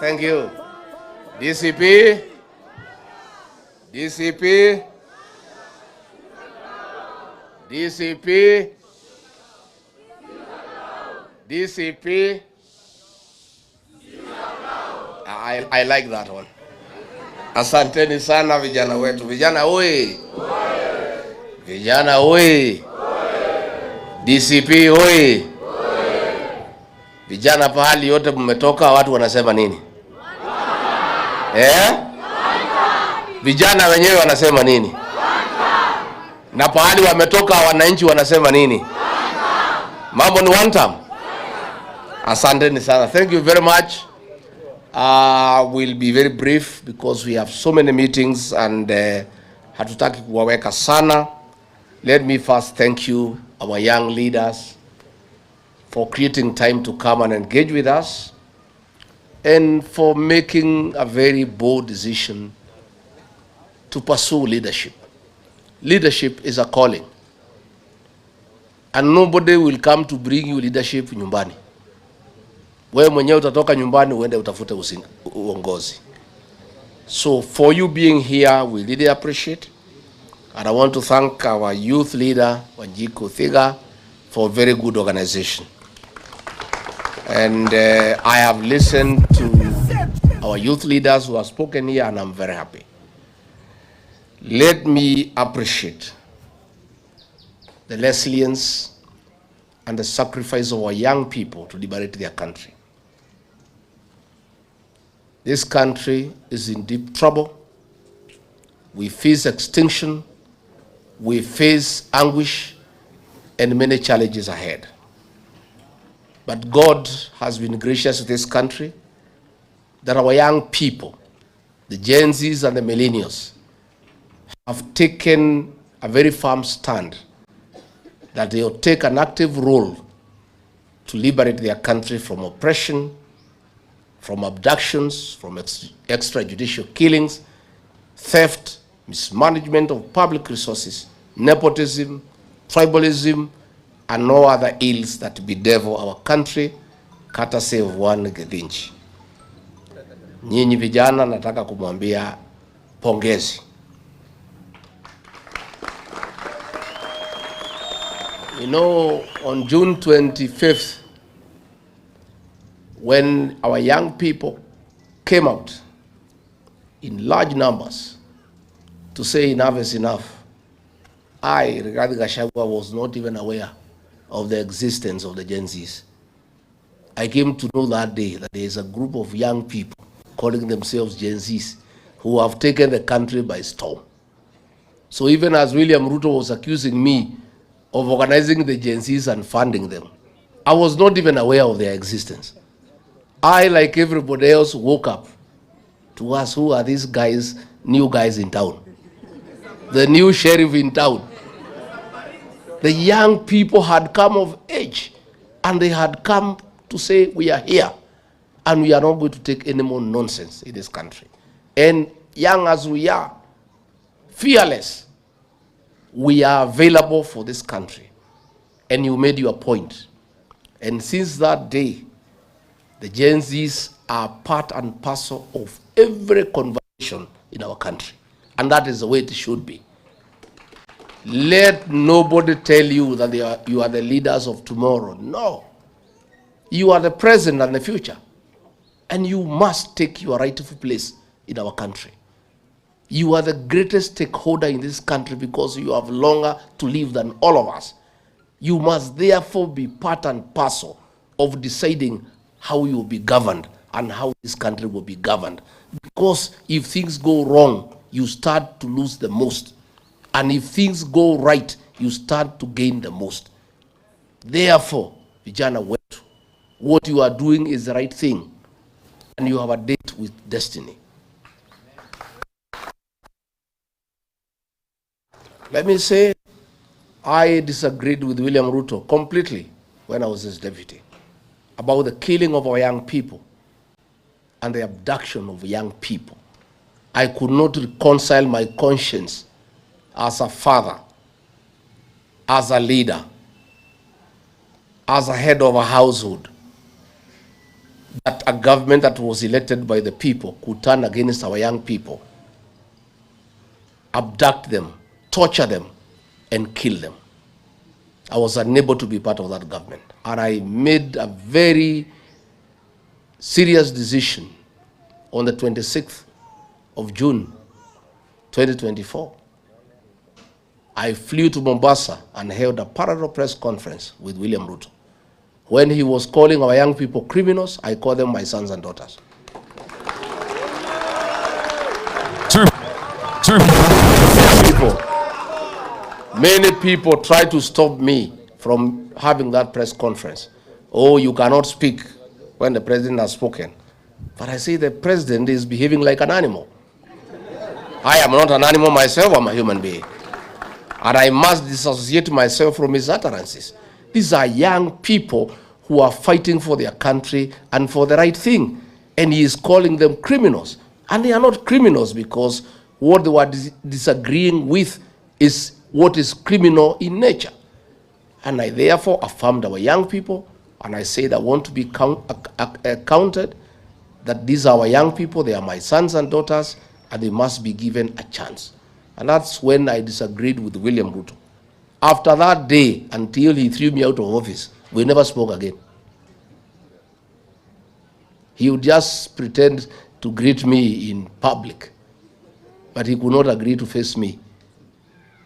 Thank you. DCP. DCP. DCP. DCP. I like that one. Asanteni sana vijana wetu. Vijana oi. Vijana oi. DCP oi. Vijana pahali yote mmetoka watu wanasema nini? Vijana wenyewe wanasema nini? Na pahali wametoka wananchi wanasema nini? Mambo ni one time. Asanteni sana. Thank you very much. We'll be very brief because we have so many meetings and hatutaki kuwaweka sana. Let me first thank you, our young leaders, for creating time to come and engage with us and for making a very bold decision to pursue leadership. Leadership is a calling. And nobody will come to bring you leadership nyumbani. Wewe mwenyewe utatoka nyumbani uende utafute uongozi. So for you being here, we really appreciate. And I want to thank our youth leader, Wanjiku Thiga, for very good organization. And I have listened to our youth leaders who have spoken here, and I'm very happy. Let me appreciate the resilience and the sacrifice of our young people to liberate their country. This country is in deep trouble. We face extinction, we face anguish, and many challenges ahead. But God has been gracious to this country that our young people, the Gen Zs and the millennials, have taken a very firm stand that they will take an active role to liberate their country from oppression, from abductions, from extrajudicial killings, theft, mismanagement of public resources, nepotism, tribalism, and no other ills that bedevil our country, courtesy of one Githinji. Nyinyi vijana nataka kumwambia pongezi. You know, on June 25th, when our young people came out in large numbers to say enough is enough, I, regarding GACHAGUA, was not even aware of the existence of the Gen Zs. I came to know that day that there is a group of young people calling themselves Gen Zs who have taken the country by storm. So even as William Ruto was accusing me of organizing the Gen Zs and funding them, I was not even aware of their existence. I, like everybody else, woke up to ask, who are these guys, new guys in town? The new sheriff in town. The young people had come of age and they had come to say, we are here and we are not going to take any more nonsense in this country. And young as we are, fearless, we are available for this country. And you made your point. And since that day, the Gen Zs are part and parcel of every conversation in our country. And that is the way it should be. Let nobody tell you that you are the leaders of tomorrow. No. You are the present and the future. And you must take your rightful place in our country. You are the greatest stakeholder in this country because you have longer to live than all of us. You must therefore be part and parcel of deciding how you will be governed and how this country will be governed. Because if things go wrong, you start to lose the most. And if things go right, you start to gain the most. Therefore, vijana wetu, what you are doing is the right thing. And you have a date with destiny. Let me say, I disagreed with William Ruto completely when I was his deputy about the killing of our young people and the abduction of young people. I could not reconcile my conscience as a father, as a leader, as a head of a household, that a government that was elected by the people could turn against our young people, abduct them, torture them, and kill them. I was unable to be part of that government. And I made a very serious decision on the 26th of June, 2024. I flew to Mombasa and held a parallel press conference with William Ruto. When he was calling our young people criminals, I call them my sons and daughters. Many people try to stop me from having that press conference. Oh, you cannot speak when the president has spoken. But I say the president is behaving like an animal. I am not an animal myself, I'm a human being. And I must disassociate myself from his utterances. These are young people who are fighting for their country and for the right thing. And he is calling them criminals. And they are not criminals because what they were disagreeing with is what is criminal in nature. And I therefore affirmed our young people, and I said I want to be counted, that these are our young people, they are my sons and daughters, and they must be given a chance. And that's when I disagreed with William Ruto. After that day, until he threw me out of office, we never spoke again. He would just pretend to greet me in public, but he could not agree to face me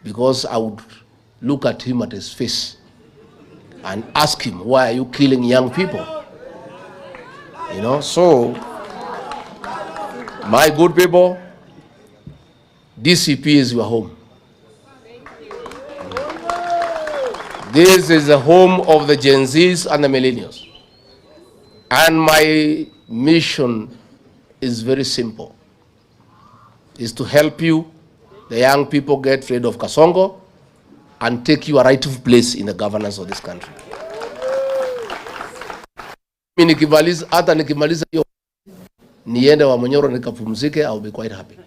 because I would look at him at his face and ask him, why are you killing young people? You know, so my good people, DCP is your home. This is the home of the Gen Zs and the millennials. And my mission is very simple. Is to help you, the young people, get rid of Kasongo and take your rightful place in the governance of this country. Hata nikimaliza hiyo niende wa Munyoro nikapumzike, I'll be quite happy.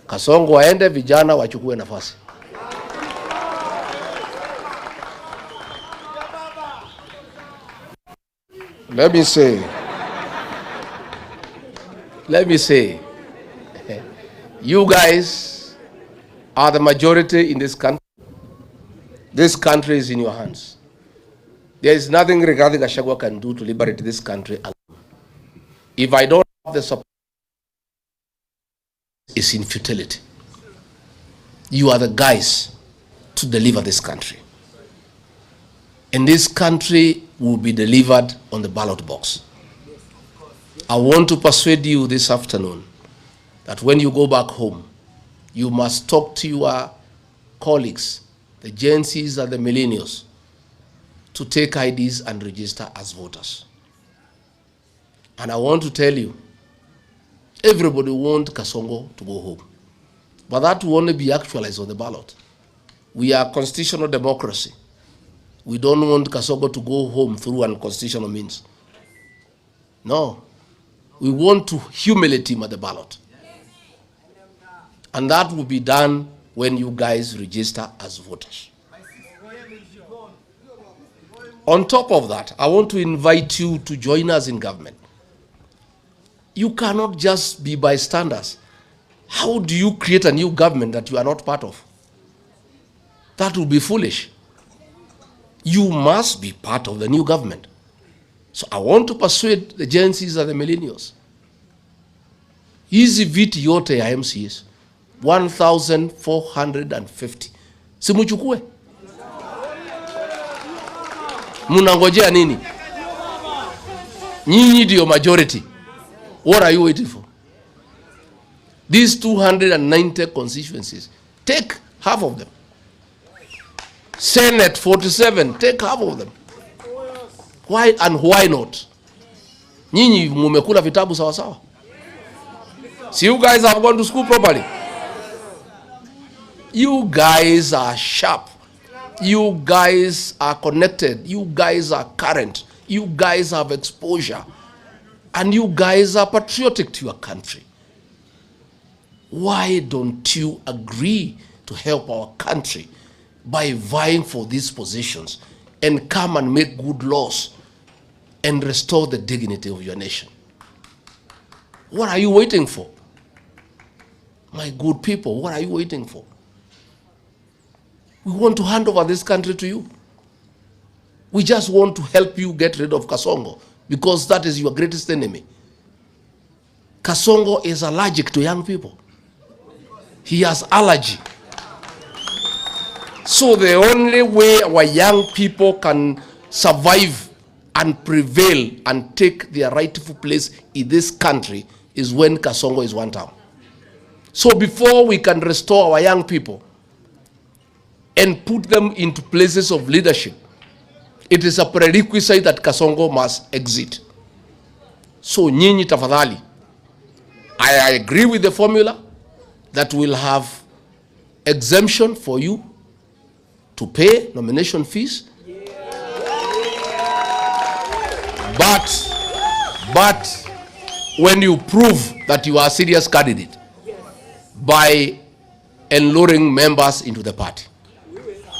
Kasongo waende, vijana wachukue nafasi. Let me say, you guys are the majority in this country. This country is in your hands. There is nothing Rigathi Gachagua can do to liberate this country alone. If I don't have the support, it's in futility. You are the guys to deliver this country. And this country will be delivered on the ballot box. I want to persuade you this afternoon that when you go back home, you must talk to your colleagues, the Gen Zs and the millennials, to take IDs and register as voters. And I want to tell you, everybody wants Kasongo to go home. But that will only be actualized on the ballot. We are constitutional democracy. We don't want Kasongo to go home through unconstitutional means. No. We want to humiliate him at the ballot. And that will be done when you guys register as voters. On top of that, I want to invite you to join us in government. You cannot just be bystanders. How do you create a new government that you are not part of? That would be foolish. You must be part of the new government. So I want to persuade the Gen Zs and the millennials. Hizi viti yote ya MCs 1450. Simuchukue. Munangojea nini? Nyinyi ndio majority. What are you waiting for? These 290 constituencies, take half of them. Senate 47, take half of them. Why and why not? Nyinyi mumekula vitabu sawa sawa. See, you guys have gone to school properly. You guys are sharp. You guys are connected. You guys are current. You guys have exposure. And you guys are patriotic to your country. Why don't you agree to help our country by vying for these positions and come and make good laws and restore the dignity of your nation. What are you waiting for? My good people, what are you waiting for? We want to hand over this country to you. We just want to help you get rid of Kasongo because that is your greatest enemy. Kasongo is allergic to young people. He has allergy. So the only way our young people can survive and prevail and take their rightful place in this country is when Kasongo is one town. So before we can restore our young people and put them into places of leadership, it is a prerequisite that Kasongo must exit. So nyinyi tafadhali, I agree with the formula that will have exemption for you to pay nomination fees. But when you prove that you are a serious candidate by enluring members into the party,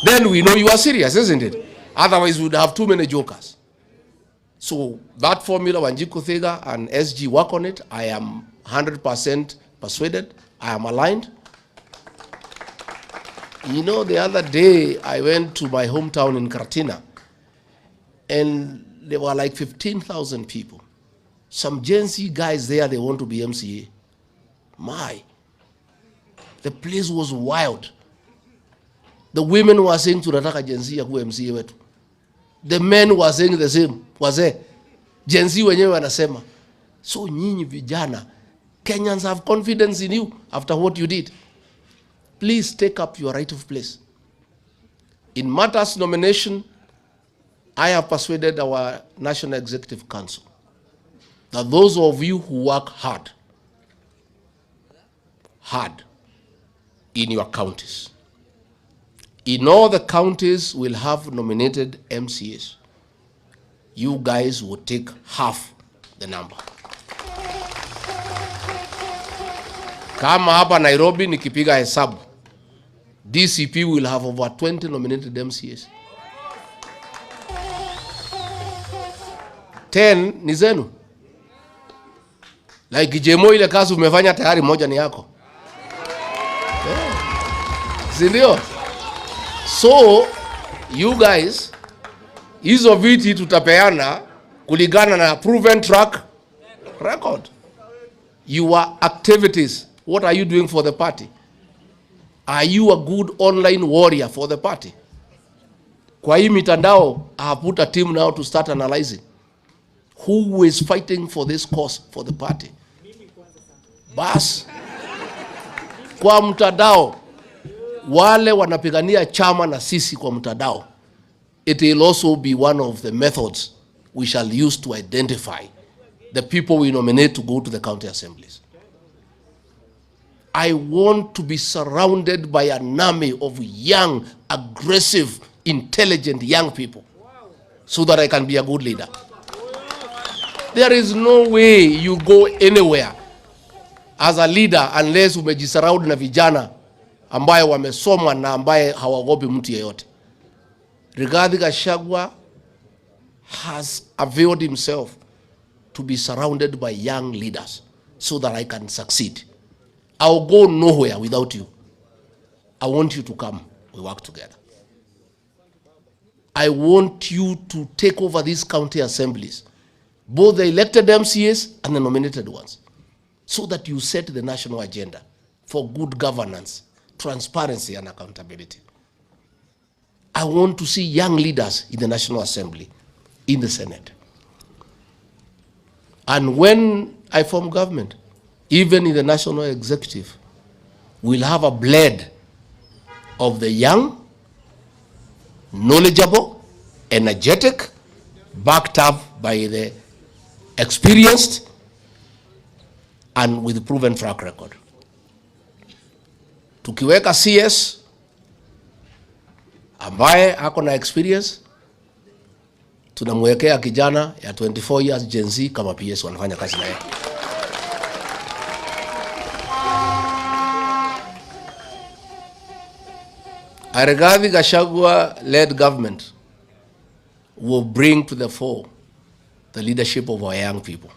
then we know you are serious, isn't it? Otherwise, we would have too many jokers. So that formula, Wanjiku Thega and SG work on it. I am 100% persuaded. I am aligned. You know, the other day, I went to my hometown in Karatina, and there were like 15,000 people. Some Gen Z guys there, they want to be MCA. The place was wild. The women were saying tunataka Gen Z yakuwe MCA wetu. The men were saying the same. Wazee Gen Z wenyewe wanasema. So nyinyi vijana, Kenyans have confidence in you after what you did. Please take up your right of place. In matters nomination, I have persuaded our National Executive Council that those of you who work hard in your counties, in all the counties will have nominated MCAs. You guys will take half the number. Kama hapa Nairobi nikipiga hesabu, DCP will have over 20 nominated MCAs. 10 ni zenu. Like Jemo, ile kazi umefanya tayari, moja ni yako. Sindio? So, you guys, hizo viti tutapeana kulingana na proven track record. Your activities, what are you doing for the party? Are you a good online warrior for the party? Kwa hii mitandao, I have put a team now to start analyzing who is fighting for this cause for the party. Bas, kwa mtandao, wale wanapigania chama na sisi kwa mtandao, it will also be one of the methods we shall use to identify the people we nominate to go to the county assemblies. I want to be surrounded by an army of young, aggressive, intelligent young people so that I can be a good leader. There is no way you go anywhere as a leader unless umejisurround na vijana ambaye wamesoma na ambaye hawaogopi mtu yeyote. Rigathi Gachagua has availed himself to be surrounded by young leaders so that I can succeed. I'll go nowhere without you. I want you to come. We work together. I want you to take over these county assemblies, both the elected MCAs and the nominated ones, so that you set the national agenda for good governance, transparency, and accountability. I want to see young leaders in the National Assembly, in the Senate. And when I form government, even in the National Executive, we'll have a blend of the young, knowledgeable, energetic, backed up by the experienced, and with proven track record. Tukiweka CS ambaye ako na experience, tunamwekea kijana ya 24 years Gen Z kama PS wanafanya kazi na yeye. A Rigathi Gachagua led government will bring to the fore the leadership of our young people.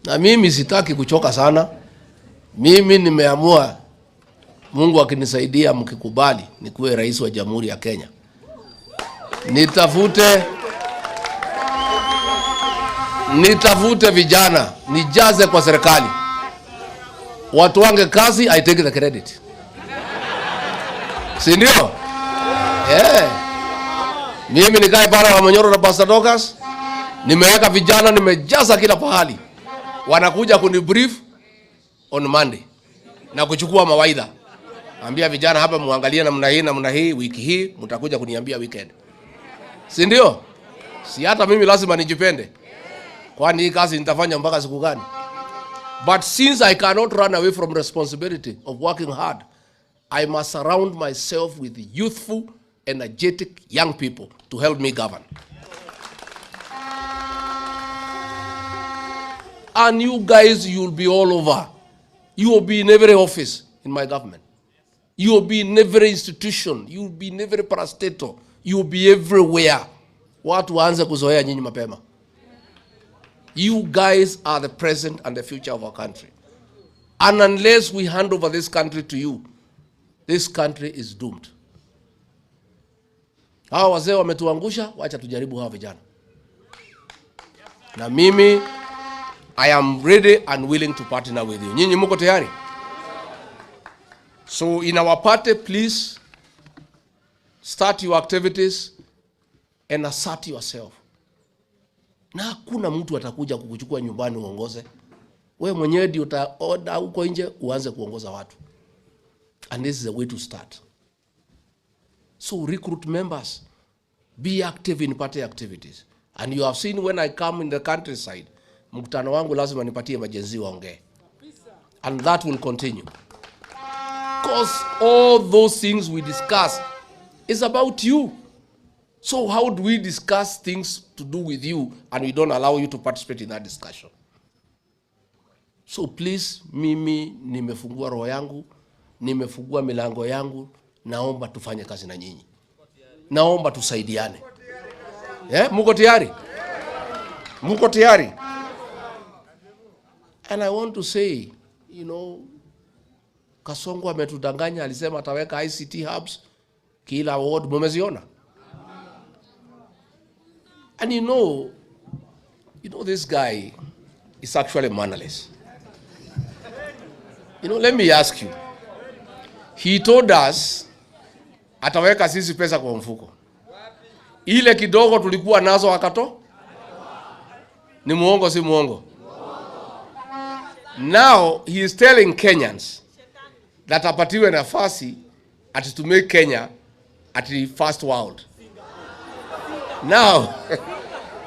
Na mimi sitaki kuchoka sana. Mimi nimeamua, Mungu akinisaidia, mkikubali nikuwe rais wa Jamhuri ya Kenya, nitafute vijana, nijaze kwa serikali, watu wange kazi, I take the credit. Si ndio? Mimi nikae para wa Manyoro na Pastor Dokas, nimeweka vijana, nimejaza kila pahali. Wanakuja kunibrief on Monday na kuchukua mawaidha. Ambia vijana hapa muangalie namna hii, wiki hii mtakuja kuniambia weekend. Si ndio? Si hata mimi lazima nijipende. Kwani hii kazi nitafanya mpaka siku gani? But since I cannot run away from responsibility of working hard, I must surround myself with youthful, energetic young people to help me govern. And you guys, you'll be all over. You will be in every office in my government. You will be in every institution. You will be in every parastatal. You will be everywhere. Watu waanze kuzoea nyinyi mapema. You guys are the present and the future of our country. And unless we hand over this country to you, this country is doomed. Hawa wazee wametuangusha, wacha tujaribu hawa vijana. Na mimi, I am ready and willing to partner with you. Nyinyi mko tayari? So in our party, please start your activities and assert yourself. Na hakuna mtu atakuja kukuchukua nyumbani uongoze. Wewe mwenyewe ndio utaoda huko nje uanze kuongoza watu. And this is the way to start. So recruit members. Be active in party activities. And you have seen when I come in the countryside, mkutano wangu lazima nipatie majenzi waongee. And that will continue. Because all those things we discuss is about you. So how do we discuss things to do with you and we don't allow you to participate in that discussion? So please, mimi nimefungua roho yangu, nimefungua milango yangu, naomba tufanye kazi na nyinyi. Naomba tusaidiane. Muko tayari? Muko tayari? And I want to say, you know, Kasongo ametudanganya, alisema ataweka ICT hubs kila ward, mumeziona? And you know this guy is actually mannerless. You know, let me ask you. He told us ataweka sisi pesa kwa mfuko. Ile kidogo tulikuwa nazo akato? Ni muongo si muongo? Now he is telling Kenyans that apatiwe nafasi ati to make Kenya at the first world. Now,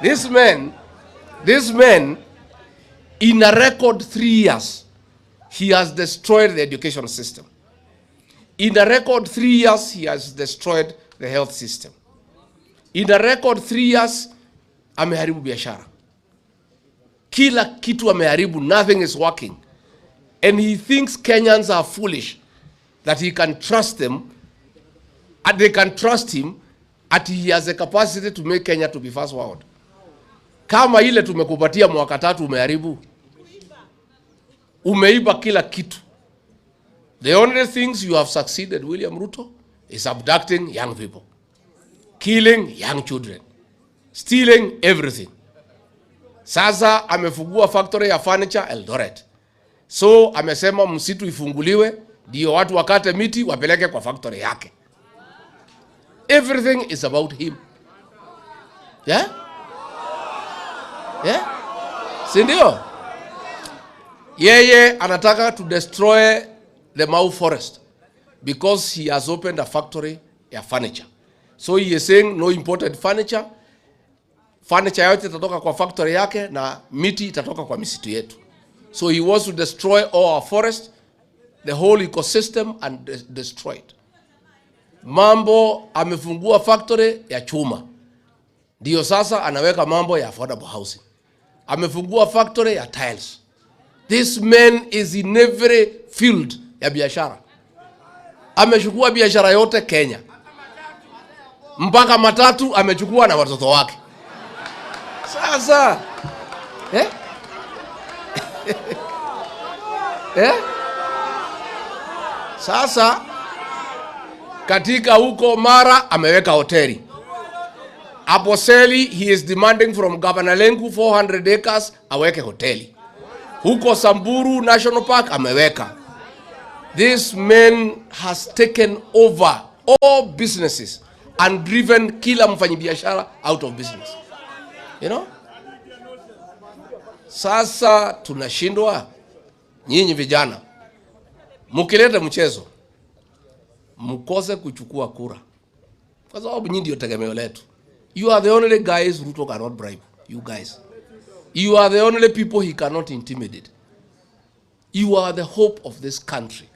this man, in a record 3 years, he has destroyed the education system. In a record 3 years, he has destroyed the health system. In a record 3 years, ameharibu biashara. Kila kitu ameharibu, nothing is working. And he thinks Kenyans are foolish, that he can trust them, and they can trust him, that he has the capacity to make Kenya to be first world. Kama ile tumekupatia mwaka 3 umeharibu. Umeiba kila kitu. The only things you have succeeded, William Ruto, is abducting young people, killing young children, stealing everything. Sasa amefungua factory ya furniture Eldoret. So amesema msitu ifunguliwe, ndio watu wakate miti wapeleke kwa factory yake. Everything is about him. Yeah? Yeah? Sindio? Yeye anataka to destroy the Mau forest because he has opened a factory ya furniture. So he is saying no imported furniture. Furniture yote itatoka kwa factory yake na miti itatoka kwa misitu yetu. So he wants to destroy all our forest, the whole ecosystem, and destroy it. Mambo amefungua factory ya chuma. Ndio sasa anaweka mambo ya affordable housing. Amefungua factory ya tiles. This man is in every field ya biashara. Amechukua biashara yote Kenya. Mpaka matatu amechukua na watoto wake. Sasa Sasa katika huko Mara ameweka hoteli. Aposeli, he is demanding from Governor Lengu 400 acres aweke hoteli. Huko Samburu National Park ameweka. This man has taken over all businesses and driven kila mfanyibiashara out of business. You know? Sasa tunashindwa, nyinyi vijana mukileta mchezo mkose kuchukua kura, kwa sababu nyinyi ndio tegemeo letu. You are the only guys Ruto cannot bribe. You guys, you are the only people he cannot intimidate. You are the hope of this country.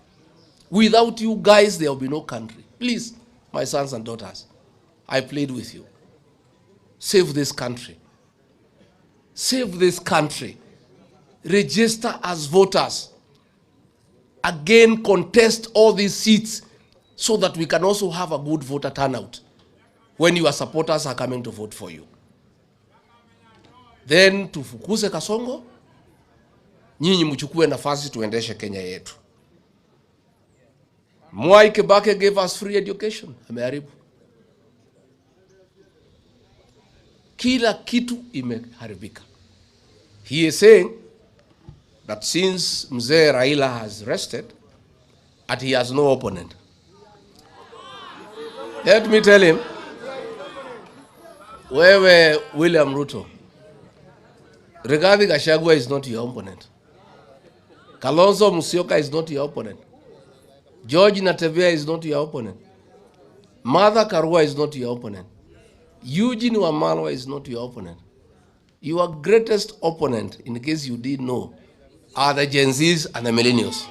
Without you guys there will be no country. Please, my sons and daughters, I plead with you, save this country. Save this country. Register as voters. Again, contest all these seats so that we can also have a good voter turnout when your supporters are coming to vote for you. Then tufukuze Kasongo, nyinyi mchukue nafasi tuendeshe Kenya yetu. Mwai Kibaki gave us free education. Ameharibu. Kila kitu imeharibika. He is saying that since Mzee Raila has rested, that he has no opponent. Let me tell him, wewe William Ruto, Rigathi Gachagua is not your opponent. Kalonzo Musyoka is not your opponent. George Natembea is not your opponent. Martha Karua is not your opponent. Eugene Wamalwa is not your opponent. Your greatest opponent, in case you didn't know, are the Gen Zs and the millennials.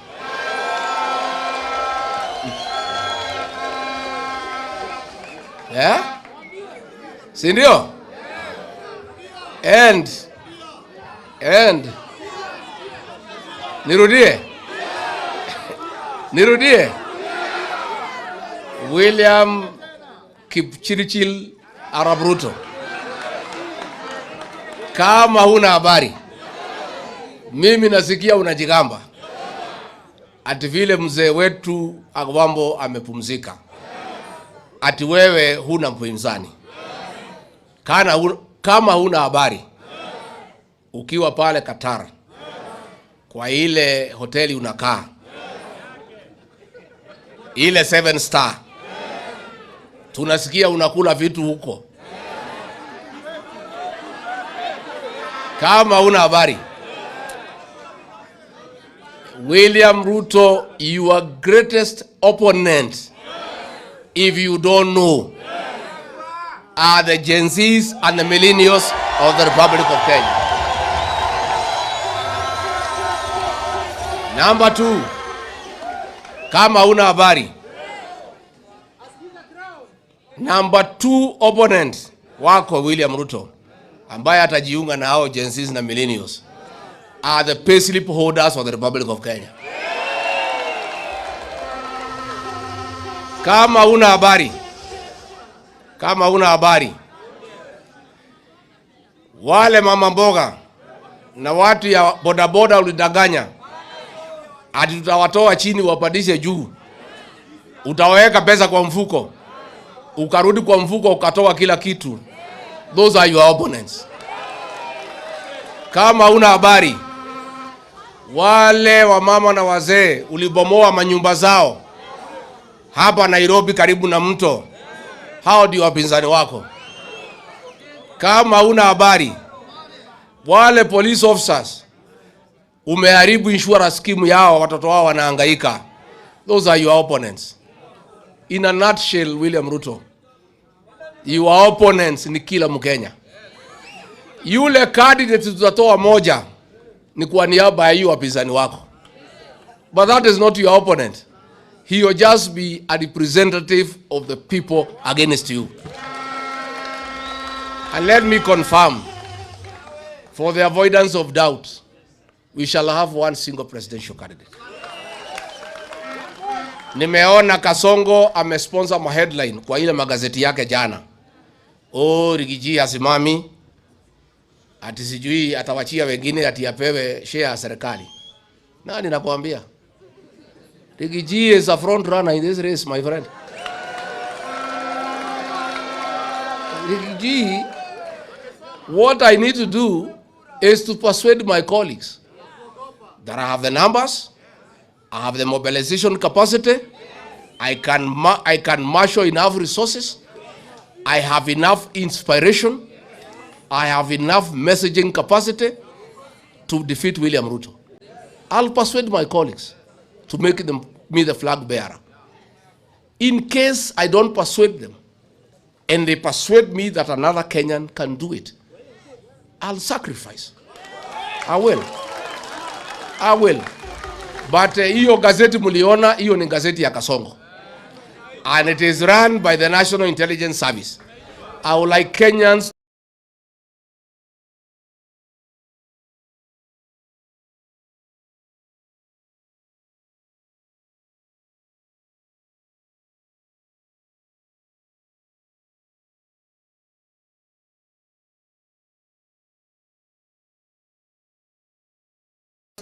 Yeah? Sindio? And Nirudie William Kipchirchir Arap Ruto, kama huna habari, mimi nasikia unajigamba ati vile mzee wetu Agwambo amepumzika, ati wewe huna mpinzani. Kama huna habari, ukiwa pale Qatar kwa ile hoteli unakaa, ile 7 star, tunasikia unakula vitu huko. Kama huna habari, William Ruto, your greatest opponent, if you don't know, are the Gen Zs and the millennials of the Republic of Kenya. Number 2, kama huna habari, number 2 opponent wako William Ruto, ambaye atajiunga na hao Gen Zs na millennials, are the payslip holders of the Republic of Kenya. Kama huna habari, wale mama mboga na watu ya bodaboda ulidanganya ati tutawatoa chini wapandishe juu, utaweka pesa kwa mfuko, ukarudi kwa mfuko ukatoa kila kitu. Those are your opponents. Kama huna habari, wale wa mama na wazee ulibomoa manyumba zao hapa Nairobi karibu na mto, hao ndio wapinzani wako. Kama huna habari, wale police officers umeharibu insurance scheme yao, watoto wao wanahangaika. Those are your opponents. In a nutshell, William Ruto, your opponents ni kila Mkenya. Yule candidate tutatoa moja ni kwa niaba ya hiyo wapinzani wako. But that is not your opponent. He will just be a representative of the people against you. And let me confirm, for the avoidance of doubt, we shall have one single presidential candidate. Nimeona Kasongo amesponsor ma headline kwa ile magazeti yake jana. Oh, Rigiji asimami. ati sijui atawachia wengine ati apewe share ya serikali. Nani nakwambia? Rigiji is a front runner in this race, my friend. Rigiji, what I need to do is to persuade my colleagues that I have the numbers, I have the mobilization capacity, I can marshal enough resources, I have enough inspiration, I have enough messaging capacity to defeat William Ruto. I'll persuade my colleagues to make me the flag bearer. In case I don't persuade them, and they persuade me that another Kenyan can do it, I'll sacrifice. I will. But hiyo gazeti muliona, hiyo ni gazeti ya Kasongo. And it is run by the National Intelligence Service. I would like Kenyans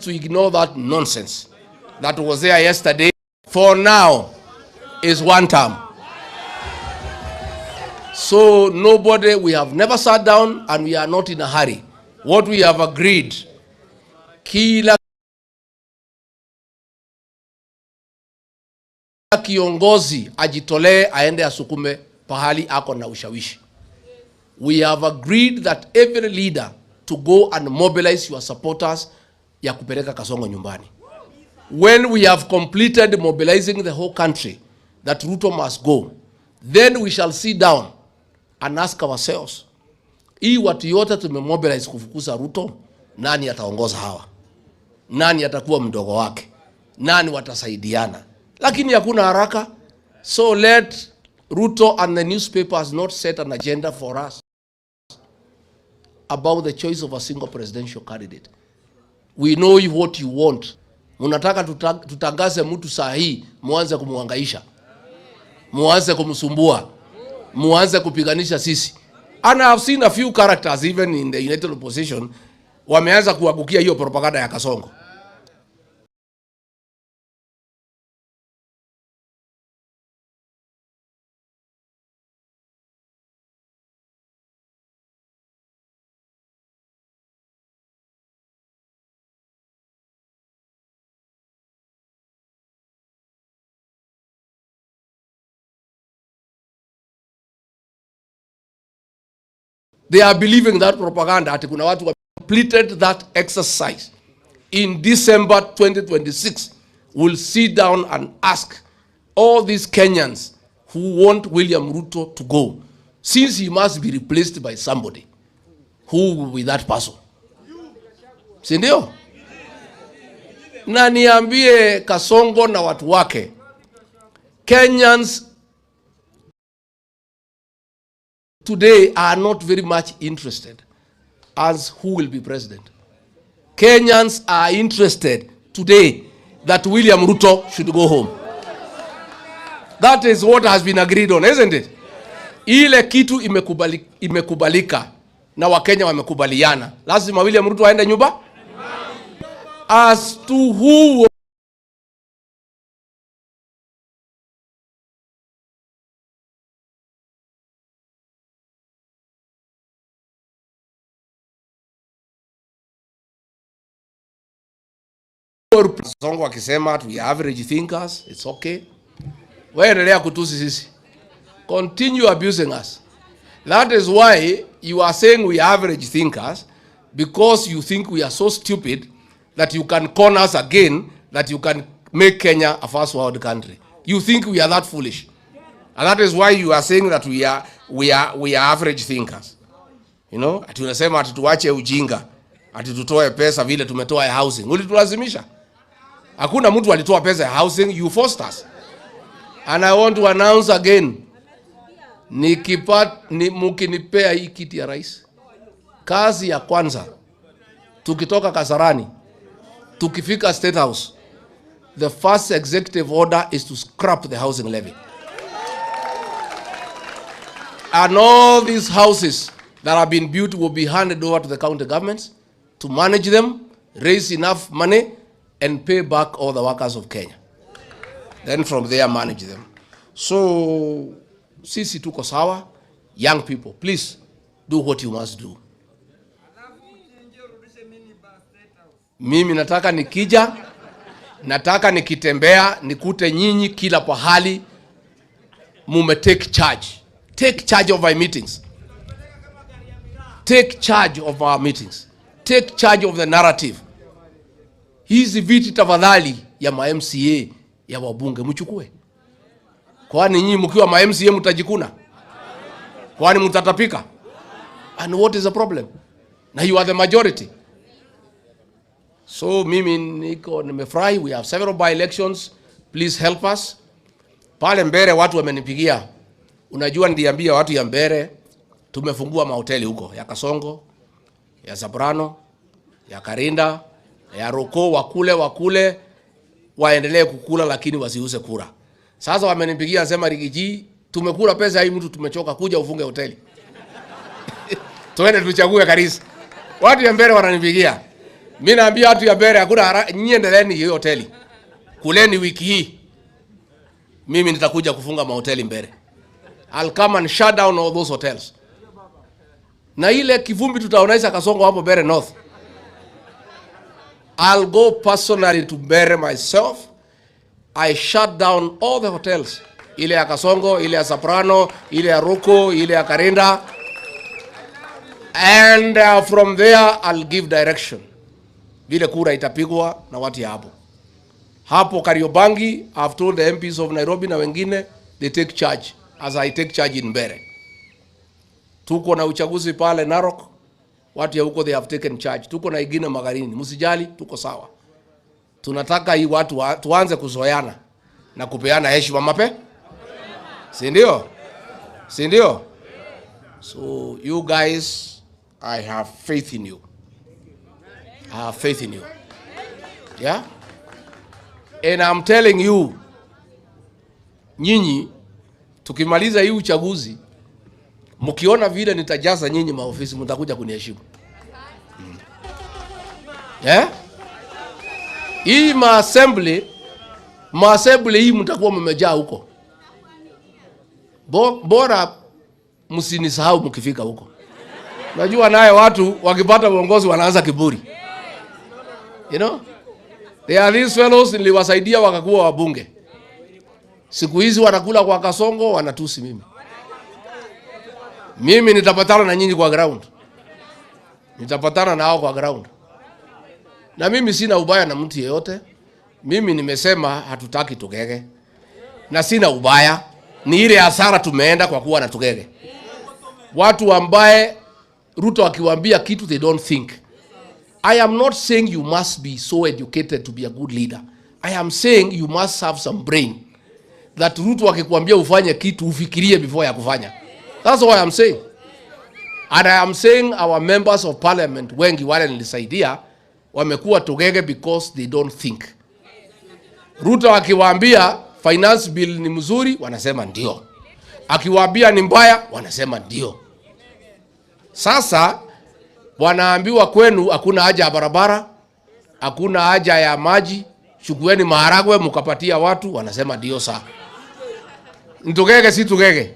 to ignore that nonsense that was there yesterday. For now is one term. So nobody, we have never sat down and we are not in a hurry. What we have agreed, kila kiongozi ajitolee aende asukume pahali ako na ushawishi. We have agreed that every leader to go and mobilize your supporters ya kupeleka Kasongo nyumbani. When we have completed mobilizing the whole country that Ruto must go, then we shall sit down and ask ourselves, hii watu yote tumemobilize kufukuza Ruto, nani ataongoza hawa? Nani atakuwa mdogo wake? Nani watasaidiana? Lakini hakuna haraka. So let Ruto and the newspapers not set an agenda for us about the choice of a single presidential candidate. We know what you want. Munataka tutangaze mtu saa hii, muanze kumuhangaisha, muanze kumsumbua, muanze kupiganisha sisi. And I have seen a few characters even in the United Opposition wameanza kuangukia hiyo propaganda ya Kasongo. They are believing that propaganda. Ati kuna watu completed that exercise. In December 2026, we'll sit down and ask all these Kenyans who want William Ruto to go, since he must be replaced by somebody, who will be that person? Sindio? Na niambie Kasongo na watu wake, Kenyans today are not very much interested as who will be president. Kenyans are interested today that William Ruto should go home. That is what has been agreed on, isn't it? Ile kitu imekubalika na Wakenya wamekubaliana. Lazima William Ruto aende nyumba. As to who Songo akisema we average thinkers, it's okay. Wewe endelea kutusi sisi. Continue abusing us. That is why you are saying we average thinkers, because you think we are so stupid that you can con us again, that you can make Kenya a first world country. You think we are that foolish. And that is why you are saying that we are average thinkers. You know, ati unasema ati tuache ujinga, ati tutoe pesa vile tumetoa ya housing. Ulitulazimisha. Hakuna mtu alitoa pesa ya housing, you forced us. And I want to announce again, mukinipea hii kiti ya rais, kazi ya kwanza, tukitoka Kasarani, tukifika State House, the first executive order is to scrap the housing levy. And all these houses that have been built will be handed over to the county governments to manage them, raise enough money, and pay back all the workers of Kenya. Then from there, manage them. So, sisi tuko sawa. Young people, please do what you must do. Mimi nataka nikija, nataka nikitembea, nikute nyinyi kila pahali, mume take charge. Take charge of our meetings. Take charge of our meetings. Take charge of the narrative. Hizi viti tafadhali ya ma MCA ya wabunge mchukue. Kwani nyinyi mkiwa ma MCA mtajikuna? Kwani mtatapika? And what is the problem? Now you are the majority. So mimi niko nimefurahi, we have several by elections. Please help us. Pale Mbere watu wamenipigia. Unajua ndiambia watu ya Mbere tumefungua mahoteli huko ya Kasongo, ya Zabrano, ya Karinda, ya Roko, wakule waendelee kukula lakini wasiuze kura. Sasa wamenipigia sema Rigiji, tumekula pesa hii mtu tumechoka, kuja ufunge hoteli. Tuende tuchague Karisi. Watu ya Mbere wananipigia. Mimi naambia watu ya Mbere hakuna, nyinyi endeleeni hiyo hoteli. Kuleni wiki hii. Mimi nitakuja kufunga mahoteli Mbere. I'll come and shut down all those hotels. Na ile kivumbi tutaonaisha Kasongo hapo Mbere North. I'll go personally to Mbere myself. I shut down all the hotels. Ile ya Kasongo, ile ya Soprano, ile ya Ruko, ile ya Karinda. And from there I'll give direction. Vile kura itapigwa na watu ya hapo. Hapo Kariobangi, I've told the MPs of Nairobi na wengine, they take charge as I take charge in Mbere. Tuko na uchaguzi pale Narok, watu ya huko they have taken charge. Tuko na ingine Magarini, msijali, tuko sawa. Tunataka hii watu tuanze kuzoeana na kupeana heshima mape. Si ndio? Si ndio? So you guys, I have faith in you. I have faith in you. Yeah? And I'm telling you, nyinyi, tukimaliza hii uchaguzi, mkiona vile nitajaza nyinyi maofisi, mtakuja kuniheshimu. Yeah? Hii maassembly hii mtakuwa mmejaa huko. Bora msinisahau mkifika huko. Unajua naye watu wakipata uongozi wanaanza kiburi. You know? There are these fellows niliwasaidia wakakuwa wabunge. Siku hizi wanakula kwa Kasongo, wanatusi mimi. Mimi nitapatana na nyinyi kwa ground. Nitapatana nao kwa ground. Na mimi sina ubaya na mtu yeyote. Mimi nimesema hatutaki Tugege. Na sina ubaya. Ni ile hasara tumeenda kwa kuwa na Tugege. Watu ambaye Ruto akiwaambia kitu they don't think. I am not saying you must be so educated to be a good leader. I am saying you must have some brain. That Ruto akikwambia ufanye kitu ufikirie before ya kufanya. That's what I am saying. And I am saying our members of parliament wengi wale nilisaidia wamekuwa Tugege because they don't think. Ruto akiwaambia finance bill ni mzuri, wanasema ndio. Akiwaambia ni mbaya, wanasema ndio. Sasa wanaambiwa kwenu hakuna haja ya barabara, hakuna haja ya maji, chukueni maharagwe mkapatia watu, wanasema ndio saa. Tugege si Tugege.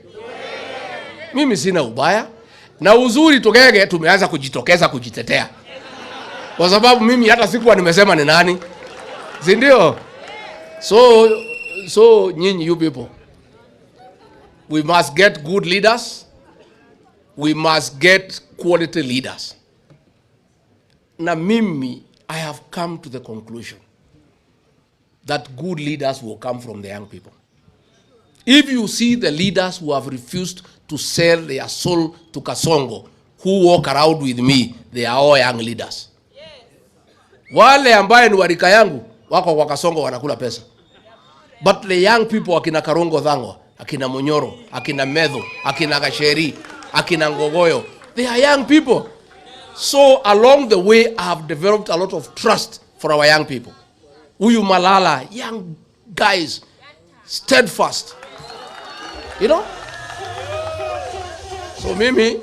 Mimi sina ubaya. Na uzuri Tugege tumeanza kujitokeza kujitetea. Kwa sababu mimi hata sikuwa nimesema ni nani. Si ndio? So nyinyi you people, we must get good leaders. We must get quality leaders. Na mimi, I have come to the conclusion that good leaders will come from the young people. If you see the leaders who have refused to sell their soul to Kasongo, who walk around with me, they are all young leaders. Wale ambaye ni warika yangu, wako kwa Kasongo wanakula pesa. But the young people, akina Karongo Dhangwa, akina Munyoro, akina Medho, akina Gasheri, akina Ngogoyo, they are young people. So along the way, I have developed a lot of trust for our young people. Uyu Malala, young guys, steadfast. You know? So mimi,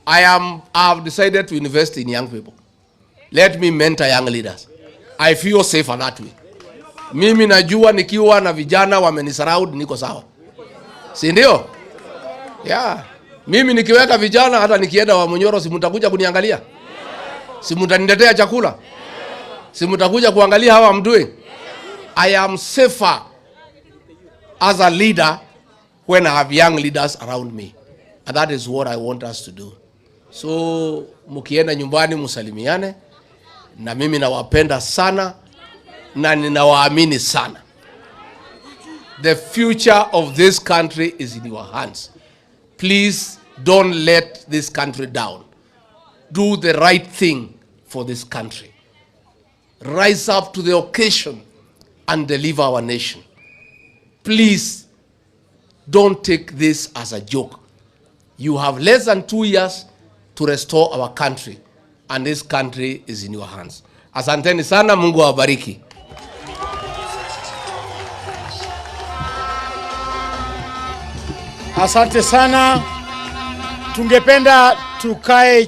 I have decided to invest in young people. Let me mentor young leaders. I feel safer that way. Mimi najua nikiwa na vijana wamenisurround niko sawa. Si ndio? Yeah. Mimi nikiweka vijana hata nikienda wa Munyoro si mtakuja kuniangalia? Si mtaniletea chakula? Si mtakuja kuangalia how I'm doing? I am safer as a leader when I have young leaders around me. And that is what I want us to do. So mukienda nyumbani musalimiane, na mimi nawapenda sana na ninawaamini sana. The future of this country is in your hands. Please don't let this country down. Do the right thing for this country. Rise up to the occasion and deliver our nation. Please don't take this as a joke. You have less than 2 years to restore our country, and this country is in your hands. Asanteni sana, Mungu awabariki. Asante sana. Tungependa tukae